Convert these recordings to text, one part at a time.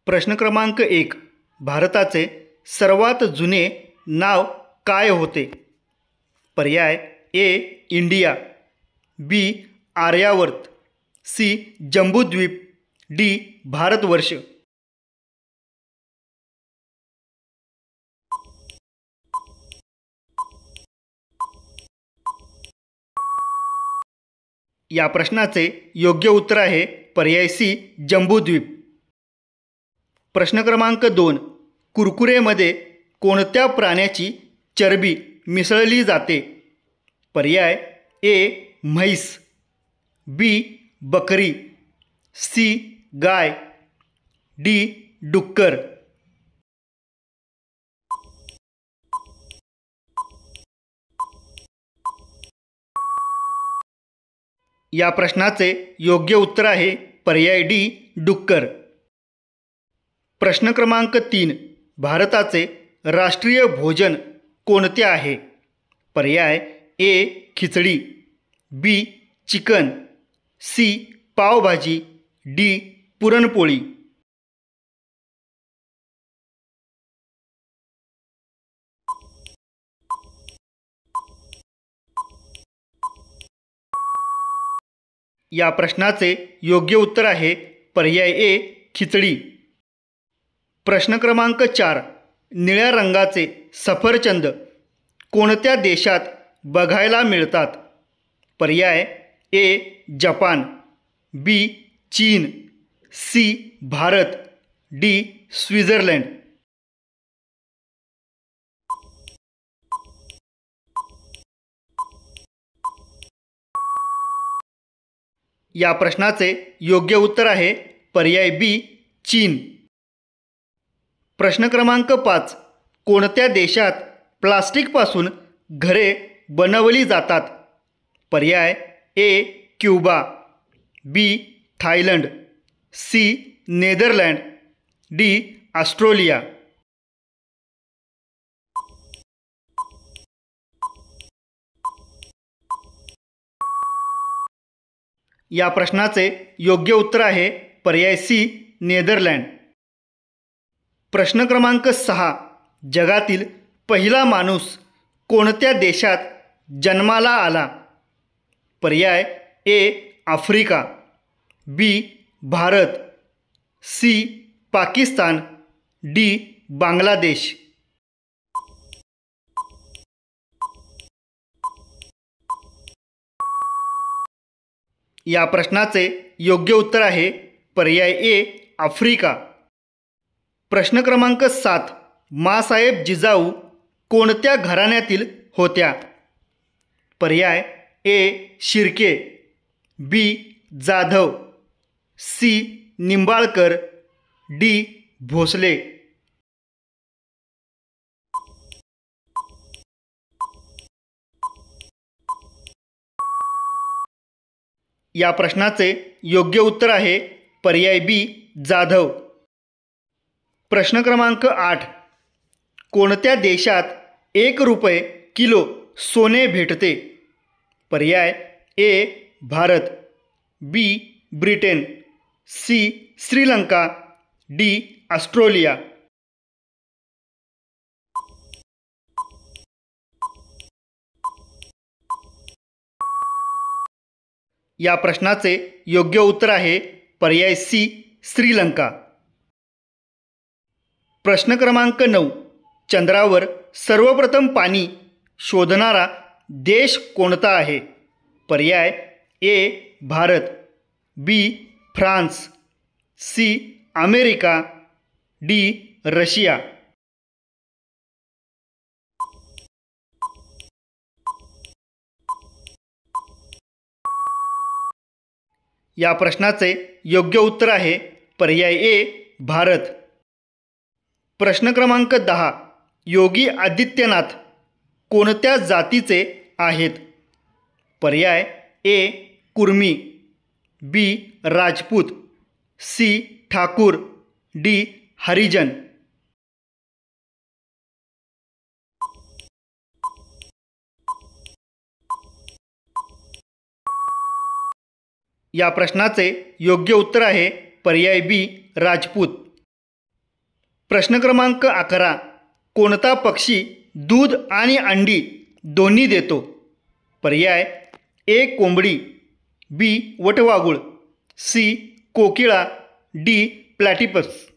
प्रश्न क्रमांक 1. भारताचे सर्वात जुने नाव काय होते? पर्याय ए. इंडिया, बी. आर्यावर्त, सी. जंबूद्वीप, डी. भारतवर्ष. या प्रश्नाचे योग्य उत्तर आहे पर्याय सी. जंबूद्वीप. प्रश्न क्रमांक 2. कुरकुरेमध्ये कोणत्या प्राण्याची चरबी मिसळली जाते? पर्याय ए. म्हैस, बी. बकरी, सी. गाय, डी. डुक्कर. या प्रश्नाचे योग्य उत्तर आहे पर्याय डी. डुक्कर. प्रश्न क्रमांक 3. भारताचे राष्ट्रीय भोजन कोणते आहे? पर्याय A. Khichdi, B. Chicken, C. Pav bhaji, D. Puran poli. या प्रश्नाचे योग्य उत्तर आहे पर्याय ए. खिचडी. प्रश्न क्रमांक 4. निळ्या रंगाचे सफरचंद कोणत्या देशात बघायला मिळतात? पर्याय ए. जपान, बी. चीन, सी. भारत, डी. स्वित्झर्लंड. या प्रश्नाचे योग्य उत्तर आहे पर्याय बी. चीन. प्रश्न क्रमांक 5. कोणत्या देशात प्लास्टिकपासून घरे बनवली जातात? पर्याय A. Cuba, B. Thailand, C. Netherland, D. Australia. या प्रश्नाचे योग्य उत्तर आहे पर्याय सी. नेदरलँड. प्रश्न क्रमांक 6. जगातील पहिला माणूस कोणत्या देशात जन्माला आला? पर्याय ए. आफ्रिका, बी. भारत, सी. पाकिस्तान, डी. बांगलादेश. या प्रश्नाचे योग्य उत्तर आहे पर्याय ए. आफ्रिका. प्रश्न क्रमांक 7. माँसाहेब जिजाऊ कोणत्या घराण्यातील होत्या? पर्याय ए. शिर्के, बी. जाधव, सी. निंबाळकर, डी. भोसले. या प्रश्नाचे योग्य उत्तर आहे पर्याय बी. जाधव. प्रश्न क्रमांक 8. कोणत्या देशात 1 रुपये किलो सोने भेटते? पर्याय A. Bharat, B. Britain, C. Sri Lanka, D. Australia. या प्रश्नाचे योग्य उत्तर आहे पर्याय सी. श्रीलंका. प्रश्न क्रमांक 9. चंद्रावर सर्वप्रथम पाणी शोधणारा देश कोणता आहे? पर्याय A. Bharat, B. France, C. America, D. Russia. या प्रश्नाचे योग्य उत्तर आहे पर्याय ए. भारत. प्रश्न क्रमांक 10. योगी आदित्यनाथ कोणत्या जातीचे आहेत? पर्याय ए. कुर्मी, बी. राजपूत, सी. ठाकूर, डी. हरिजन. या प्रश्नाचे योग्य उत्तर आहे पर्याय बी. राजपूत. प्रश्न क्रमांक 11. कोणता पक्षी दूध आणि अंडी दोन्ही देतो? पर्याय ए कोंबडी, बी वटवाघूळ, सी कोकिळा, डी प्लॅटिपस.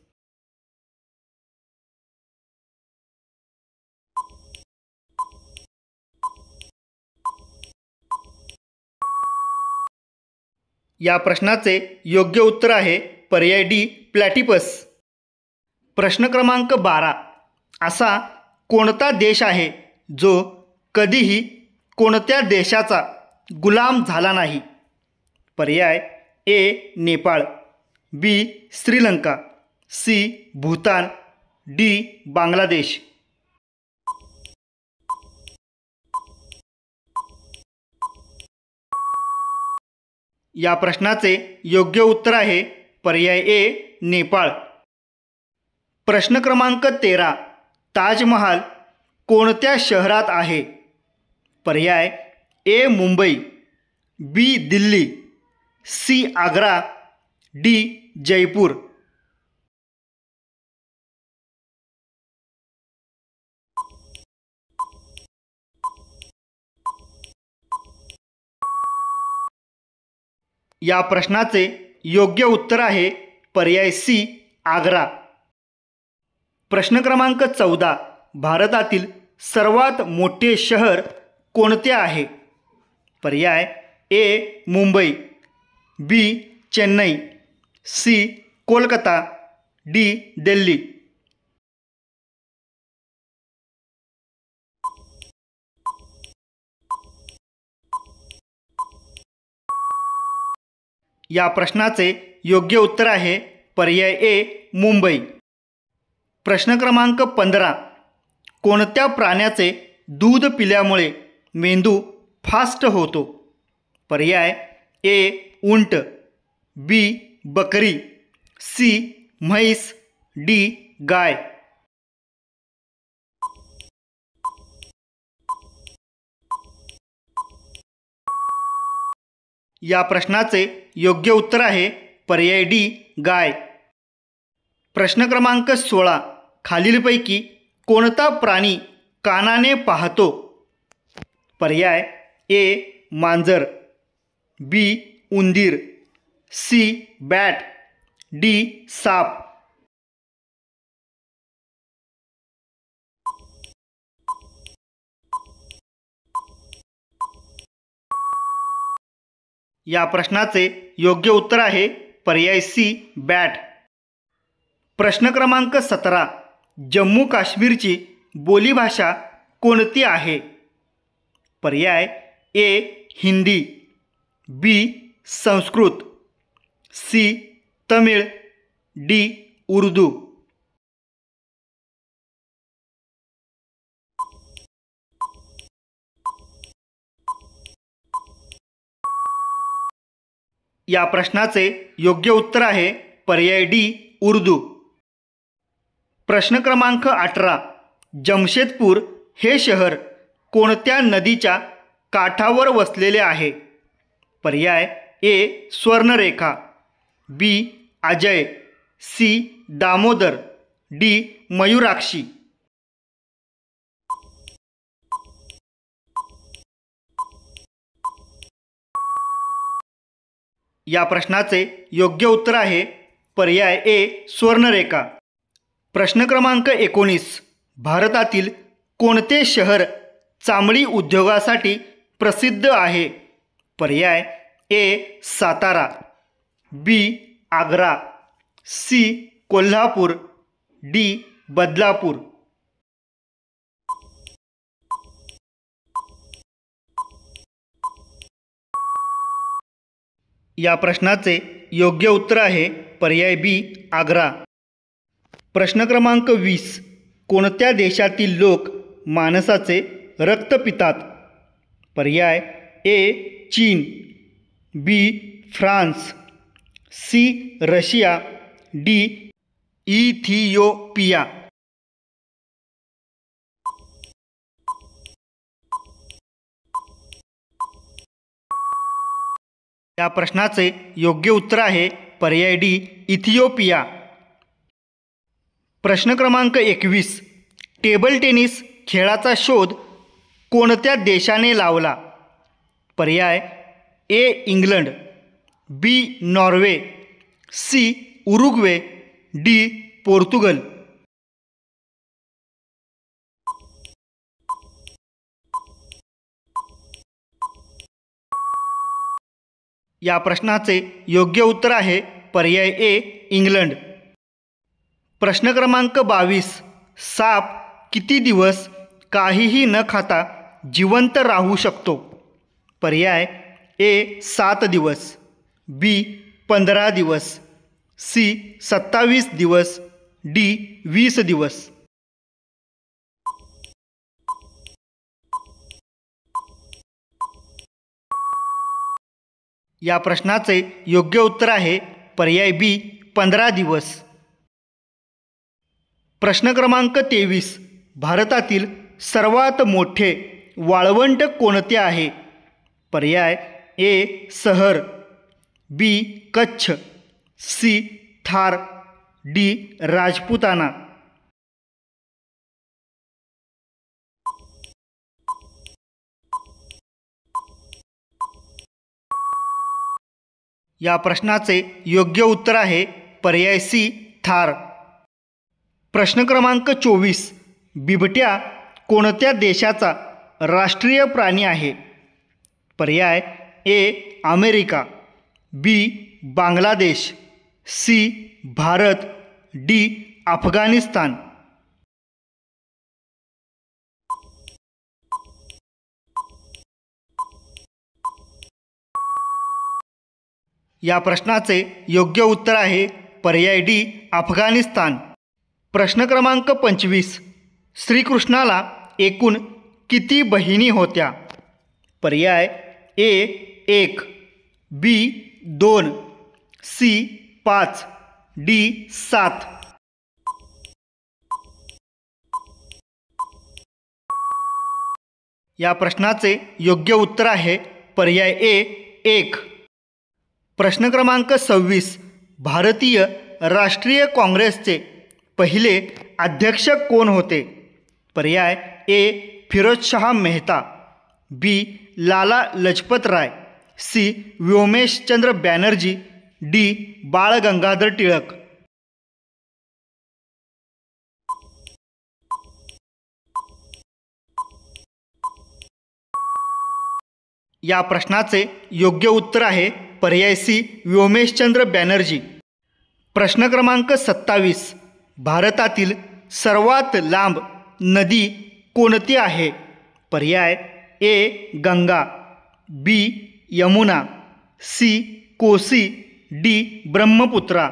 या प्रश्नाचे योग्य उत्तर आहे पर्याय डी प्लॅटिपस. प्रश्न क्रमांक 12. असा कोणता देश आहे जो कधीही कोणत्या देशाचा गुलाम झाला नाही? पर्याय ए नेपाळ, बी श्रीलंका, सी भूतान, डी बांगलादेश. या प्रश्नाचे योग्य उत्तर आहे पर्याय ए नेपाळ. प्रश्न क्रमांक 13. ताजमहाल कोणत्या शहरात आहे? पर्याय ए मुंबई, बी दिल्ली, सी आग्रा, डी जयपूर. या प्रश्नाचे योग्य उत्तर आहे पर्याय सी आग्रा. प्रश्न क्रमांक 14. भारतातील सर्वात मोठे शहर कोणते आहे? पर्याय ए मुंबई, बी चेन्नई, सी कोलकाता, डी दिल्ली. या प्रश्नाचे योग्य उत्तर आहे पर्याय ए मुंबई. प्रश्न क्रमांक 15. कोणत्या प्राण्याचे दूध पिल्यामुळे मेंदू फास्ट होतो? पर्याय ए उंट, बी बकरी, सी म्हैस, डी गाय. या प्रश्नाचे योग्य उत्तर आहे पर्याय डी गाय. प्रश्न क्रमांक 16. खालीलपैकी कोणता प्राणी कानाने पाहतो? पर्याय ए मांजर, बी उंदीर, सी बॅट, डी साप. या प्रश्नाचे योग्य उत्तर आहे पर्याय सी बॅट. प्रश्न क्रमांक 17. जम्मू काश्मीरची बोलीभाषा कोणती आहे? पर्याय ए हिंदी, बी संस्कृत, सी तमिळ, डी उर्दू. या प्रश्नाचे योग्य उत्तर आहे पर्याय डी उर्दू. प्रश्न क्रमांक 18. जमशेदपूर हे शहर कोणत्या नदीच्या काठावर वसलेले आहे? पर्याय ए स्वर्णरेखा, बी अजय, सी दामोदर, डी मयूराक्षी. या प्रश्नाचे योग्य उत्तर आहे पर्याय ए स्वर्णरेखा. प्रश्न क्रमांक 19. भारतातील कोणते शहर चामडी उद्योगासाठी प्रसिद्ध आहे? पर्याय ए सातारा, बी आग्रा, सी कोल्हापूर, डी बदलापूर. या प्रश्नाचे योग्य उत्तर आहे पर्याय बी आग्रा. प्रश्न क्रमांक 20. कोणत्या देशातील लोक माणसाचे रक्त पितात? पर्याय ए चीन, B France, C Russia, D Ethiopia. या प्रश्नाचे योग्य उत्तर आहे पर्याय डी इथिओपिया. प्रश्न क्रमांक 21. टेबल टेनिस खेळाचा शोध कोणत्या देशाने लावला? पर्याय A England, B Norway, C Uruguay, D Portugal. या प्रश्नाचे योग्य उत्तर आहे पर्याय ए इंग्लंड. प्रश्न क्रमांक 22. साप किती दिवस काहीही न खाता जिवंत राहू शकतो? पर्याय ए 7 दिवस, बी 15 दिवस, सी 27 दिवस, डी 20 दिवस. या प्रश्नाचे योग्य उत्तर आहे पर्याय बी 15 दिवस. प्रश्न क्रमांक 23. भारतातील सर्वात मोठे वाळवंट कोणते आहे? पर्याय ए सहर, बी कच्छ, सी थार, डी राजपुताना. या प्रश्नाचे योग्य उत्तर आहे पर्याय सी थार. प्रश्न क्रमांक 24. बिबट्या कोणत्या देशाचा राष्ट्रीय प्राणी आहे? पर्याय A America, B Bangladesh, C Bharat, D Afghanistan. या प्रश्नाचे योग्य उत्तर आहे पर्याय डी अफगाणिस्तान. प्रश्न क्रमांक 25. श्रीकृष्णाला एकूण किती बहिणी होत्या? पर्याय ए 1, बी 2, सी 5, डी 7. या प्रश्नाचे योग्य उत्तर आहे पर्याय ए 1. प्रश्न क्रमांक 26. भारतीय राष्ट्रीय काँग्रेसचे पहिले अध्यक्ष कोण होते? पर्याय ए फिरोजशाह मेहता, बी लाला लजपत राय, सी व्योमेशचंद्र बॅनर्जी, डी बाळ गंगाधर टिळक. या प्रश्नाचे योग्य उत्तर आहे पर्याय सी व्योमेशचंद्र बॅनर्जी. प्रश्न क्रमांक 27. भारतातील सर्वात लांब नदी कोणती आहे? पर्याय ए गंगा, बी यमुना, सी कोसी, डी ब्रह्मपुत्रा.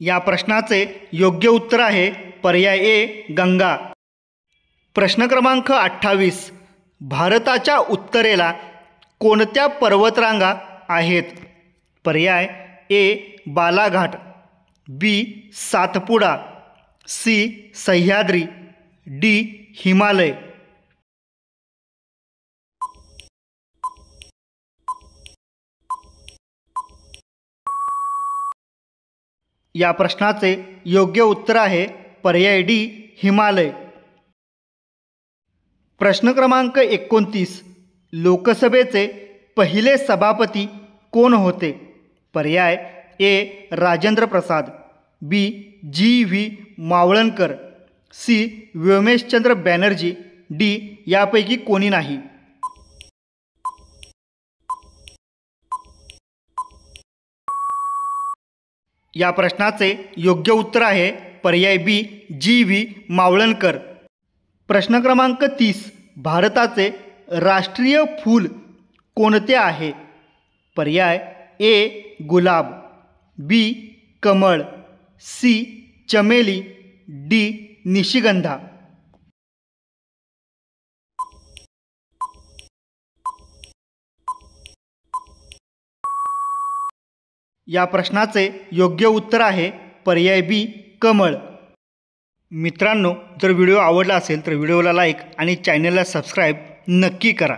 या प्रश्नाचे योग्य उत्तर आहे पर्याय ए गंगा. प्रश्न क्रमांक 28. भारताच्या उत्तरेला कोणत्या पर्वतरांगा आहेत? पर्याय ए बालाघाट, बी सातपुडा, सी सह्याद्री, डी हिमालय. या प्रश्नाचे योग्य उत्तर आहे पर्याय डी हिमालय. प्रश्न क्रमांक 29. लोकसभेचे पहिले सभापती कोण होते? पर्याय A Rajendra Prasad, B G V Mavalankar, C Vyomeshchandra Banerjee, D यापैकी कोणी नाही. या प्रश्नाचे योग्य उत्तर आहे पर्याय बी जी व्ही मावळणकर. प्रश्न क्रमांक 30. भारताचे राष्ट्रीय फूल कोणते आहे? पर्याय ए गुलाब, बी कमळ, सी चमेली, डी निशिगंधा. या प्रश्नाचे योग्य उत्तर आहे पर्याय बी कमळ. मित्रांनो, जर व्हिडिओ आवडला असेल तर व्हिडिओला लाईक आणि चॅनलला सबस्क्राईब नक्की करा.